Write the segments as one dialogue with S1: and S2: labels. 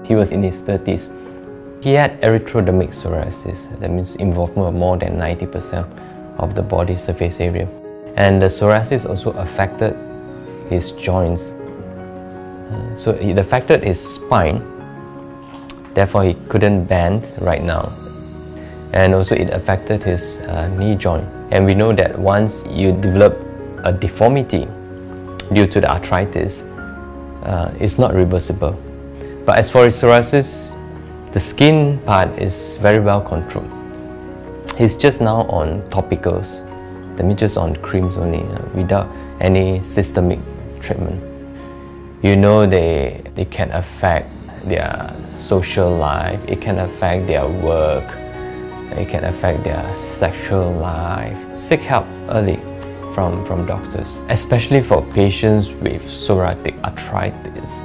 S1: He was in his 30s. He had erythrodermic psoriasis, that means involvement of more than 90% of the body surface area. And the psoriasis also affected his joints. So it affected his spine, therefore he couldn't bend right now. And also it affected his knee joint. And we know that once you develop a deformity due to the arthritis, it's not reversible. But as for his psoriasis, the skin part is very well controlled. He's just now on topicals, that means just on creams only, without any systemic treatment. You know, they can affect their social life, it can affect their work, it can affect their sexual life. Seek help early from doctors, especially for patients with psoriatic arthritis.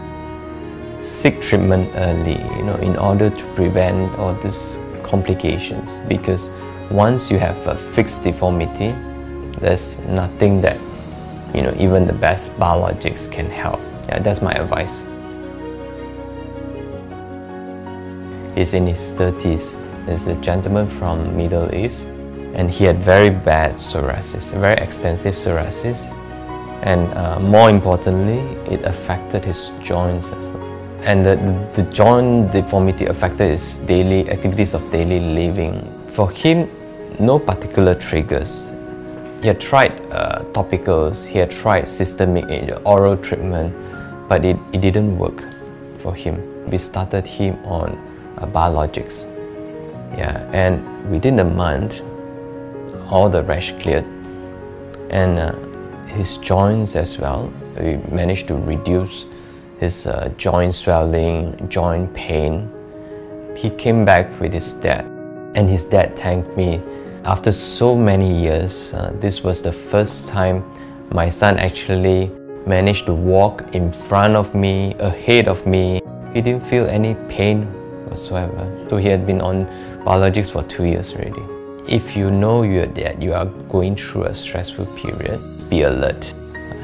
S1: Seek treatment early, in order to prevent all these complications, because once you have a fixed deformity, there's nothing that even the best biologics can help. Yeah, that's my advice. He's in his 30s. He's a gentleman from Middle East, and he had very bad psoriasis, very extensive psoriasis, and more importantly, it affected his joints as well. And the joint deformity affected his daily activities of daily living. For him, no particular triggers. He had tried topicals, he had tried systemic oral treatment, but it didn't work for him. We started him on biologics. Yeah, and within a month, all the rash cleared. And his joints as well, we managed to reduce his joint swelling, joint pain. He came back with his dad, and his dad thanked me. After so many years, this was the first time my son actually managed to walk in front of me, ahead of me. He didn't feel any pain whatsoever. So he had been on biologics for 2 years already. If you know that you are going through a stressful period, be alert.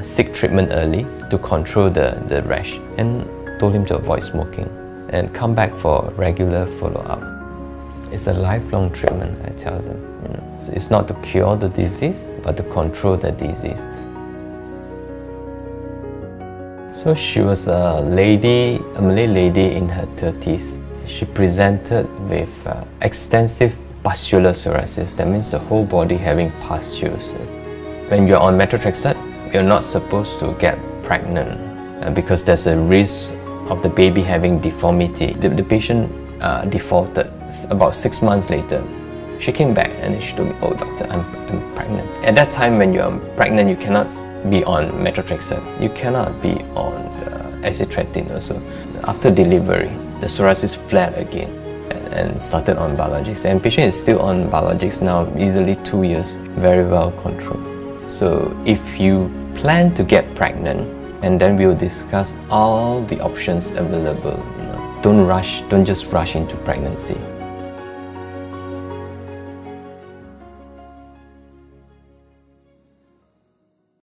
S1: Seek treatment early to control the rash, and told him to avoid smoking and come back for regular follow-up. It's a lifelong treatment, I tell them. It's not to cure the disease, but to control the disease. So she was a Malay lady in her 30s. She presented with extensive pustular psoriasis. That means the whole body having pustules. When you're on methotrexate, you're not supposed to get pregnant because there's a risk of the baby having deformity. The patient defaulted about 6 months later. She came back and she told me, "Oh doctor, I'm pregnant." At that time when you're pregnant, you cannot be on methotrexate. You cannot be on the acitretin also. After delivery, the psoriasis flared again and started on biologics. And patient is still on biologics now, easily 2 years, very well controlled. So if you plan to get pregnant, and then we'll discuss all the options available. Don't just rush into pregnancy.